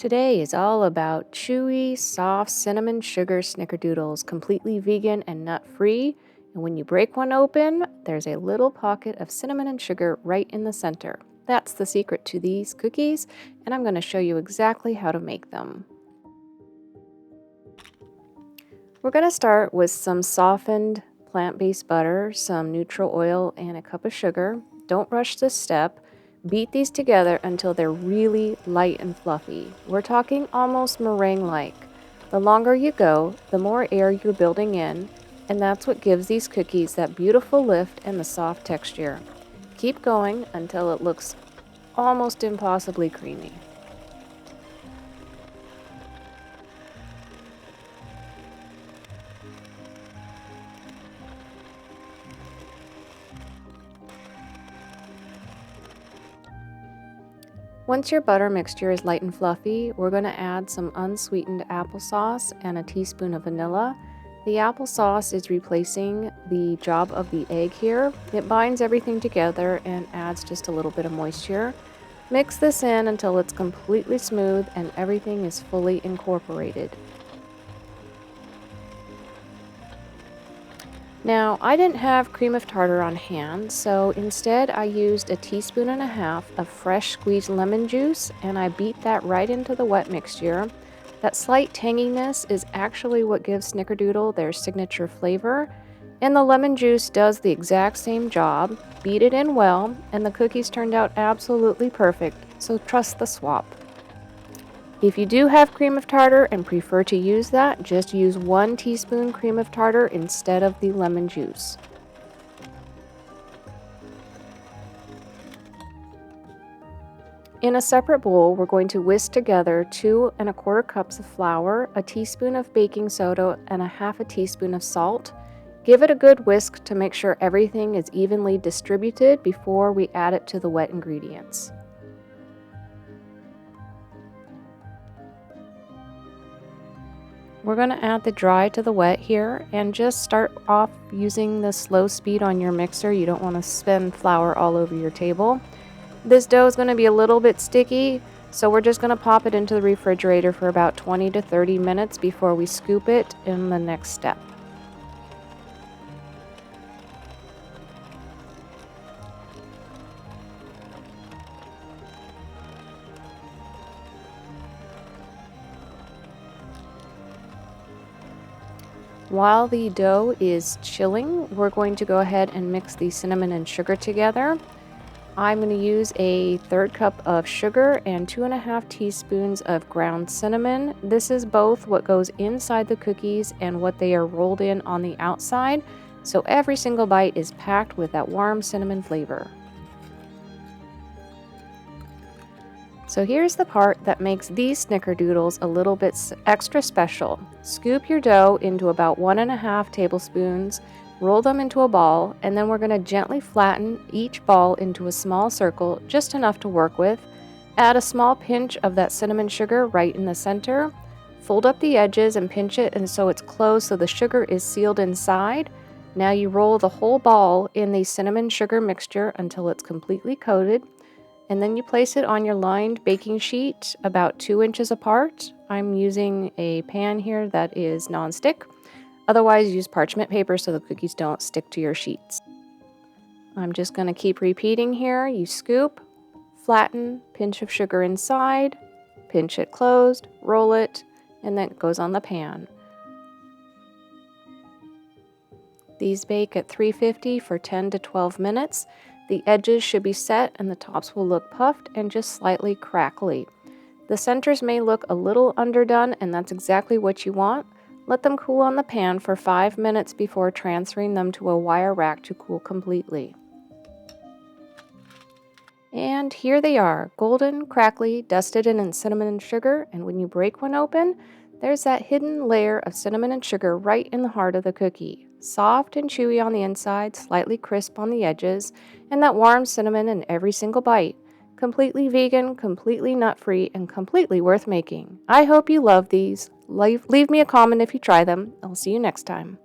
Today is all about chewy, soft cinnamon sugar snickerdoodles, completely vegan and nut-free. And when you break one open, there's a little pocket of cinnamon and sugar right in the center. That's the secret to these cookies, and I'm going to show you exactly how to make them. We're going to start with some softened plant-based butter, some neutral oil, and a cup of sugar. Don't rush this step. Beat these together until they're really light and fluffy. We're talking almost meringue-like. The longer you go, the more air you're building in, and that's what gives these cookies that beautiful lift and the soft texture. Keep going until it looks almost impossibly creamy. Once your butter mixture is light and fluffy, we're going to add some unsweetened applesauce and a teaspoon of vanilla. The applesauce is replacing the job of the egg here. It binds everything together and adds just a little bit of moisture. Mix this in until it's completely smooth and everything is fully incorporated. Now, I didn't have cream of tartar on hand, so instead I used a teaspoon and a half of fresh squeezed lemon juice, and I beat that right into the wet mixture. That slight tanginess is actually what gives Snickerdoodle their signature flavor, and the lemon juice does the exact same job. Beat it in well, and the cookies turned out absolutely perfect, so trust the swap. If you do have cream of tartar and prefer to use that, just use 1 teaspoon cream of tartar instead of the lemon juice. In a separate bowl, we're going to whisk together 2 1/4 cups of flour, a teaspoon of baking soda, and a half a teaspoon of salt. Give it a good whisk to make sure everything is evenly distributed before we add it to the wet ingredients. We're going to add the dry to the wet here and just start off using the slow speed on your mixer. You don't want to spend flour all over your table. This dough is going to be a little bit sticky, so we're just going to pop it into the refrigerator for about 20 to 30 minutes before we scoop it in the next step. While the dough is chilling, we're going to go ahead and mix the cinnamon and sugar together. I'm going to use a 1/3 cup of sugar and 2 1/2 teaspoons of ground cinnamon. This is both what goes inside the cookies and what they are rolled in on the outside, so every single bite is packed with that warm cinnamon flavor. So here's the part that makes these snickerdoodles a little bit extra special. Scoop your dough into about 1 1/2 tablespoons, roll them into a ball, and then we're going to gently flatten each ball into a small circle, just enough to work with. Add a small pinch of that cinnamon sugar right in the center. Fold up the edges and pinch it and so it's closed so the sugar is sealed inside. Now you roll the whole ball in the cinnamon sugar mixture until it's completely coated. And then you place it on your lined baking sheet about 2 inches apart. I'm using a pan here that is non-stick. Otherwise, use parchment paper so the cookies don't stick to your sheets. I'm just going to keep repeating here. You scoop, flatten, pinch of sugar inside, pinch it closed, roll it, and then it goes on the pan. These bake at 350 for 10 to 12 minutes. The edges should be set and the tops will look puffed and just slightly crackly. The centers may look a little underdone, and that's exactly what you want. Let them cool on the pan for 5 minutes before transferring them to a wire rack to cool completely. And here they are, golden, crackly, dusted in cinnamon and sugar, and when you break one open, there's that hidden layer of cinnamon and sugar right in the heart of the cookie. Soft and chewy on the inside, slightly crisp on the edges, and that warm cinnamon in every single bite. Completely vegan, completely nut-free, and completely worth making. I hope you love these. Leave me a comment if you try them. I'll see you next time.